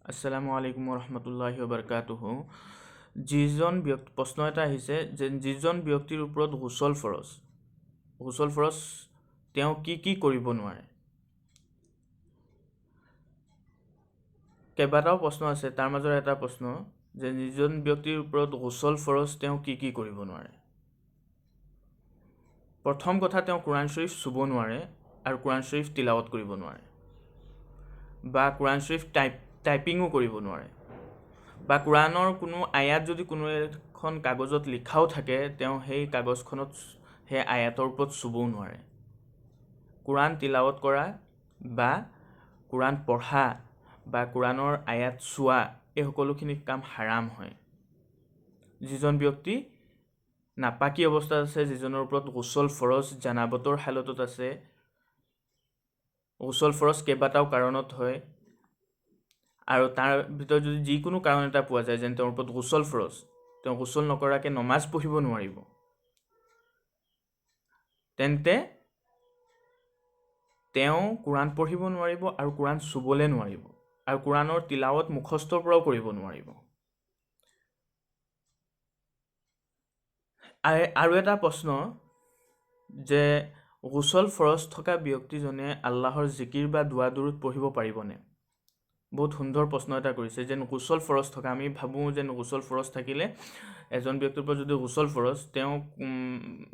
আসসালামু আলাইকুম ৰহমতুল্লাহি ওবাৰকাতুহু। প্ৰশ্ন এটা আহিছে যে যিজন ব্যক্তিৰ ওপৰত গোচল ফৰজ তেওঁ কি কৰিব নোৱাৰে। কেইবাটাও প্ৰশ্ন আছে, তাৰ মাজৰ এটা প্ৰশ্ন যে যিজন ব্যক্তিৰ ওপৰত গোচল ফৰজ তেওঁ কি কৰিব নোৱাৰে। প্ৰথম কথা, তেওঁ কোৰাণ শ্বৰীফ চুব নোৱাৰে আৰু কোৰাণ শ্বৰীফ তিলাৱত কৰিব নোৱাৰে, বা কোৰাণ শ্বৰীফ টাইপিঙো কৰিব নোৱাৰে, বা কোৰাণৰ কোনো আয়াত যদি কোনো এখন কাগজত লিখাও থাকে তেওঁ সেই কাগজখনত সেই আয়াতৰ ওপৰত চুবও নোৱাৰে। কোৰাণ তিলাৱত কৰা বা কোৰাণ পঢ়া বা কোৰাণৰ আয়াত চোৱা এই সকলোখিনি কাম হাৰাম হয়। যিজন ব্যক্তি নাপাকী অৱস্থাত আছে, যিজনৰ ওপৰত গোচল ফৰজ জানাবতৰ হালতত আছে, গোচল ফৰজ কেইবাটাও কাৰণত হয় আৰু তাৰ ভিতৰত যদি যিকোনো কাৰণ এটা পোৱা যায় যেন তেওঁৰ ওপৰত গোচল ফৰজ, তেওঁ গোচল নকৰাকৈ নমাজ পঢ়িব নোৱাৰিব, তেন্তে তেওঁ কোৰাণ পঢ়িব নোৱাৰিব আৰু কোৰাণ চুবলৈ নোৱাৰিব আৰু কোৰাণৰ তিলাৱত মুখস্থৰ পৰাও কৰিব নোৱাৰিব। আৰু এটা প্ৰশ্ন যে গোচল ফৰজ থকা ব্যক্তিজনে আল্লাহৰ জিকিৰ বা দুৱা দুৰুদ পঢ়িব পাৰিবনে? বহুত সুন্দৰ প্ৰশ্ন এটা কৰিছে। যেন গোচল ফৰজ থকা, আমি ভাবোঁ যেন গোচল ফৰজ থাকিলে এজন ব্যক্তিৰ পৰা যদি গোচল ফৰজ, তেওঁ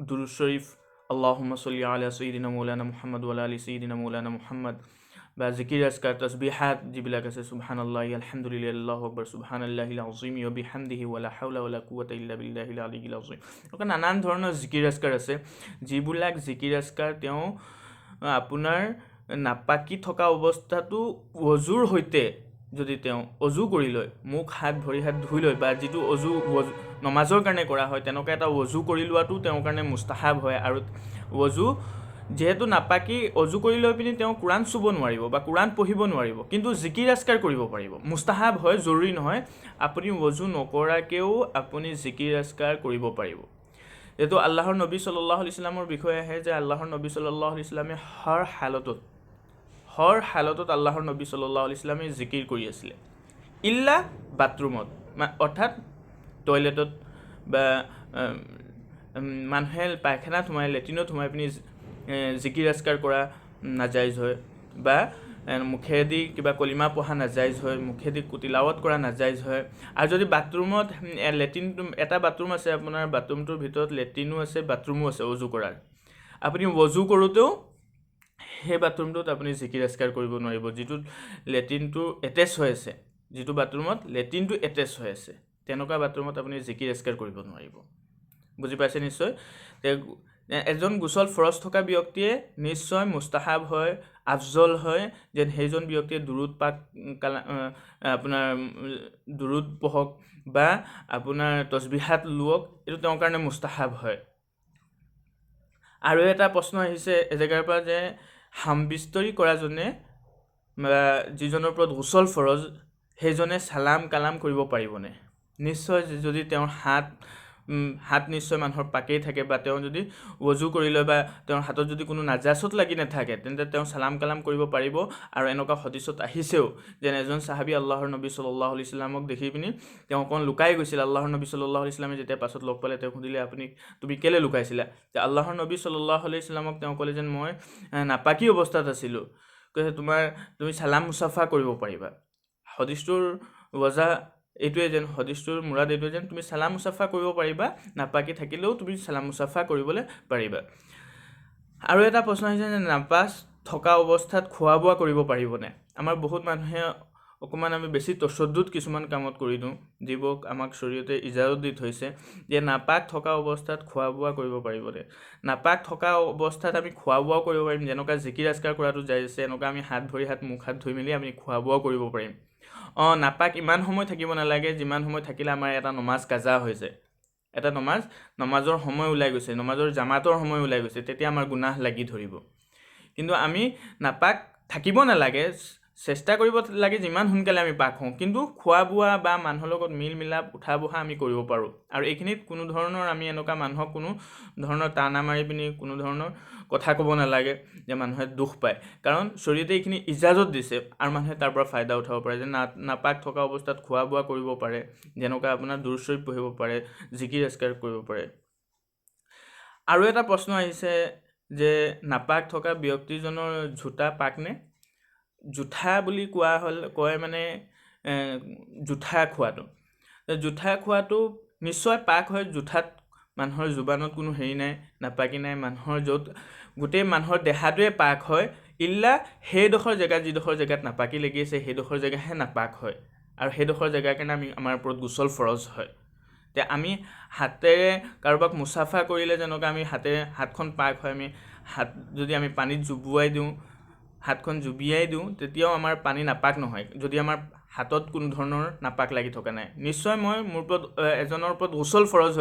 দুৰুদ শৰীফ আল্লাহুম্মা ছল্লি আলা সাইয়্যিদিনা মৌলানা মুহাম্মদ ওয়া আলা আলি সাইয়্যিদিনা মৌলানা মুহাম্মদ বা জিকিৰ আজকাৰ তসবিহাত যিবিলাক আছে, সুবহানাল্লাহি আলহামদুলিল্লাহি আল্লাহু আকবার সুবহানাল্লাহিল আযীম ওয়া বিহামদিহি ওয়ালা হাওলা ওয়ালা কুওয়াতা ইল্লা বিল্লাহিল আলিয়্যিল আযীম। এনেকুৱা নানান ধৰণৰ জিকিৰ আজকাৰ আছে, যিবিলাক জিকিৰ আজকাৰ তেওঁ আপোনাৰ নাপাকি থকা অৱস্থাটো অজুৰ সৈতে যদি তেওঁ অজু কৰি লয়, মুখ ভৰি হাত ধুই লয়, বা যিটো অজু নমাজৰ কাৰণে কৰা হয় তেনেকুৱা এটা অজু কৰি লোৱাটো তেওঁৰ কাৰণে মুস্তাহাব হয়। আৰু অজু যিহেতু নাপাকি, অজু কৰি লৈ পিনি তেওঁ কোৰাণ চুব নোৱাৰিব বা কোৰাণ পঢ়িব নোৱাৰিব, কিন্তু জিকিৰ আজকাৰ কৰিব পাৰিব। মুস্তাহাব হয়, জৰুৰী নহয়। আপুনি অজু নকৰাকৈও আপুনি জিকিৰ আজকাৰ কৰিব পাৰিব। যিহেতু আল্লাহৰ নবী সাল্লাল্লাহু আলাইহি ওয়াসাল্লামৰ বিষয়ে আহে যে আল্লাহৰ নবী সাল্লাল্লাহু আলাইহি ওয়াসাল্লামে হৰ হালতত আল্লাহৰ নবী সাল্লাল্লাহু আলাইহি ওয়াসাল্লামে জিকিৰ কৰি আছিলে, ইল্লা বাথৰুমত, অৰ্থাৎ টয়লেটত বা মানুহে পায়খানাত সোমাই, লেট্ৰিনত সোমাই পিনি জিকিৰ আজকাৰ কৰা নাজাইজ হয়, বা মুখেদি কিবা কলিমা পঢ়া নাজাইজ হয়, মুখেদি তিলাৱত কৰা নাজাইজ হয়। আৰু যদি বাথৰুমত এটা বাথৰুম আছে, আপোনাৰ বাথৰুমটোৰ ভিতৰত লেট্ৰিনো আছে বাথৰুমো আছে অজু কৰাৰ, আপুনি অজু কৰোঁতেও সেই বাথৰুমটোত আপুনি জিকিৰ আজকাৰ কৰিব নোৱাৰিব। যিটোত লেট্ৰিনটো এটেচ হৈ আছে, যিটো বাথৰুমত লেট্ৰিনটো এটেচ হৈ আছে, তেনেকুৱা বাথৰুমত আপুনি জিকিৰ আজকাৰ কৰিব নোৱাৰিব। বুজি পাইছে নিশ্চয়? এজন গোচল ফৰজ থকা ব্যক্তিয়ে নিশ্চয় মুস্তাহাব হয়, আফজল হয় যেন সেইজন ব্যক্তিয়ে আপোনাৰ দুৰুদ পঢ়ক বা আপোনাৰ তসবিহাত লোৱক, এইটো তেওঁৰ কাৰণে মুস্তাহাব হয়। আৰু এটা প্ৰশ্ন আহিছে এজেগাৰ পৰা যে হামবিস্তৰি কৰাজনে বা যিজনৰ ওপৰত গোচল ফৰজ সেইজনে চালাম কালাম কৰিব পাৰিবনে? নিশ্চয়, যদি তেওঁৰ হাত নিশ্চয় মানুহৰ পাকেই থাকে, বা তেওঁ যদি অজু কৰি লয় বা তেওঁৰ হাতত যদি কোনো নাজাচত লাগি নাথাকে, তেন্তে তেওঁ চালাম কালাম কৰিব পাৰিব। আৰু এনেকুৱা হাদিছত আহিছেও যেন এজন সাহাবী আল্লাহৰ নবী সাল্লাল্লাহু আলাইহি ওয়াসাল্লামক দেখি পিনি তেওঁ অকণ লুকাই গৈছিল। আল্লাহৰ নবী সাল্লাল্লাহু আলাইহি ওয়াসাল্লামে যেতিয়া পাছত লগ পালে, তেওঁ সুধিলে তুমি কেলৈ লুকাইছিলা? আল্লাহৰ নবী সাল্লাল্লাহু আলাইহি ওয়াসাল্লামক তেওঁ ক'লে যেন মই নাপাকী অৱস্থাত আছিলোঁ। কৈছে তুমি চালাম মুছাফা কৰিব পাৰিবা। হাদিছটোৰ ৱজা এইটোৱে যেন, হাদিছটোৰ মুৰাদ এইটোৱে যেন তুমি চালাম মুছাফা কৰিব পাৰিবা, নাপাকি থাকিলেও তুমি চালাম মুছাফা কৰিবলৈ পাৰিবা। আৰু এটা প্ৰশ্ন আহিছে যে নাপাক থকা অৱস্থাত খোৱা বোৱা কৰিব পাৰিবনে? আমাৰ বহুত মানুহে অকণমান আমি বেছি তচদ্দুদ কিছুমান কামত কৰি দিওঁ, যিবোৰ আমাক শৰীয়তে ইজাজত দি থৈছে, যে নাপাক থকা অৱস্থাত খোৱা বোৱা কৰিব পাৰিবনে? নাপাক থকা অৱস্থাত আমি খোৱা বোৱাও কৰিব পাৰিম, যেনেকুৱা জিকিৰ আজকাৰ কৰাটো জায়েজ আছে, এনেকুৱা আমি মুখ হাত ধুই মেলি আমি খোৱা বোৱাও কৰিব পাৰিম। নাপাক ইমান সময় থাকিব নালাগে, যিমান সময় থাকিলে আমাৰ এটা নমাজ কাজা হৈ যায়। এটা নমাজৰ সময় ওলাই গৈছে, নমাজৰ জামাতৰ সময় ওলাই গৈছে, তেতিয়া আমাৰ গুনাহ লাগি ধৰিব। কিন্তু আমি নাপাক থাকিব নালাগে, চেষ্টা কৰিব লাগে যিমান সোনকালে আমি পাক হওঁ, কিন্তু খোৱা বোৱা বা মানুহৰ লগত মিল মিলাপ উঠা বহা আমি কৰিব পাৰোঁ। আৰু এইখিনিত কোনো ধৰণৰ আমি এনেকুৱা মানুহক কোনো ধৰণৰ টানা মাৰি পিনি কোনো ধৰণৰ কথা ক'ব নালাগে যে মানুহে দুখ পায়, কাৰণ শৰীৰতে এইখিনি ইজাজত দিছে আৰু মানুহে তাৰ পৰা ফাইদা উঠাব পাৰে, যে নাপাক থকা অৱস্থাত খোৱা বোৱা কৰিব পাৰে, যেনেকুৱা আপোনাৰ দূৰ চৰীত পঢ়িব পাৰে, জিকিৰ আজকাৰ কৰিব পাৰে। আৰু এটা প্ৰশ্ন আহিছে যে নাপাক থকা ব্যক্তিজনৰ জোতা পাকনে? জোঠা বুলি কয় মানে জোঠা খোৱাটো। জোঠা খোৱাটো নিশ্চয় পাক হয়। জোঠাত মানুহৰ জুবানত কোনো হেৰি নাই, নাপাকি নাই। মানুহৰ য'ত গোটেই মানুহৰ দেহাটোৱে পাক হয়, ইল্লা সেইডোখৰ জেগাত, যিডোখৰ জেগাত নাপাকি লাগি আছে সেইডোখৰ জেগাহে নাপাক হয়, আৰু সেইডোখৰ জেগাৰ কাৰণে আমাৰ ওপৰত গোচল ফৰজ হয়। তে আমি হাতেৰে কাৰোবাক মুচাফা কৰিলে যেনেকুৱা আমি হাতখন পাক হয়, যদি আমি পানীত জুবুৱাই দিওঁ, হাতখন জুবিয়াই দিওঁ, তেতিয়াও আমাৰ পানী নাপাক নহয়, যদি আমাৰ হাতত কোনো ধৰণৰ নাপাক লাগি থকা নাই। নিশ্চয় মোৰ ওপৰত এজনৰ ওপৰত গোচল ফৰজ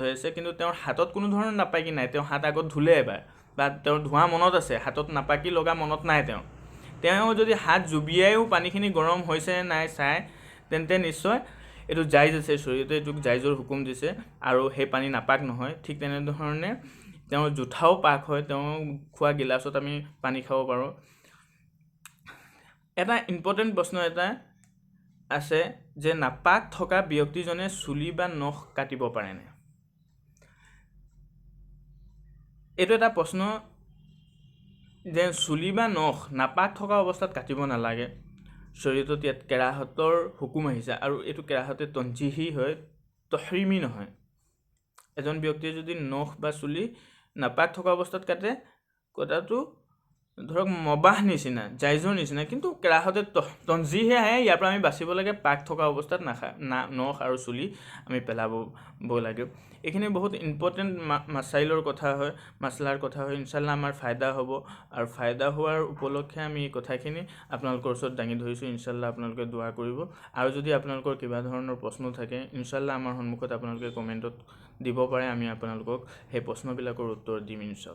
হৈ আছে, কিন্তু তেওঁৰ হাতত কোনো ধৰণৰ নাপাকি নাই, তেওঁ হাত আগত ধুলে এবাৰ, বা তেওঁৰ ধোৱা মনত আছে, হাতত নাপাকি লগা মনত নাই তেওঁ যদি হাত জুবিয়াইও পানীখিনি গৰম হৈছে নাই চাই, তেন্তে নিশ্চয় এইটো জাইজ আছে, শৰীৰতে এইটোক জাইজৰ হুকুম দিছে, আৰু সেই পানী নাপাক নহয়। ঠিক তেনেধৰণে তেওঁৰ জোঠাও পাক হয়, তেওঁ খোৱা গিলাচত আমি পানী খাব পাৰোঁ। এটা ইম্পৰ্টেণ্ট প্ৰশ্ন এটা আছে যে নাপাক থকা ব্যক্তিজনে চুলি বা নখ কাটিব পাৰেনে? এইটো এটা প্ৰশ্ন যে চুলি বা নখ নাপাক থকা অৱস্থাত কাটিব নালাগে। শৰীৰটোত ইয়াত কেৰাহতৰ হুকুম আহিছে, আৰু এইটো কেৰাহতে তঞ্জিহি হয়, তহৰিমি নহয়। এজন ব্যক্তিয়ে যদি নখ বা চুলি নাপাক থকা অৱস্থাত কাটে, কটাটো ধৰক মবাহ নিচিনা, জাইজৰ নিচিনা, কিন্তু কেৰাহতে তঞ্জিহে আহে, ইয়াৰ পৰা আমি বাচিব লাগে। পাক থকা অৱস্থাত নখ আৰু চুলি আমি পেলাব লাগে। এইখিনি বহুত ইম্পৰ্টেণ্ট মাছলাৰ কথা হয়। ইনশাল্লাহ আমাৰ ফাইদা হ'ব, আৰু ফাইদা হোৱাৰ উপলক্ষে আমি এই কথাখিনি আপোনালোকৰ ওচৰত দাঙি ধৰিছোঁ। ইনশাল্লাহ আপোনালোকে দোৱা কৰিব, আৰু যদি আপোনালোকৰ কিবা ধৰণৰ প্ৰশ্ন থাকে, ইনশাল্লাহ আমাৰ সন্মুখত আপোনালোকে কমেণ্টত দিব পাৰে, আমি আপোনালোকক সেই প্ৰশ্নবিলাকৰ উত্তৰ দিম ইনশাল্লাহ।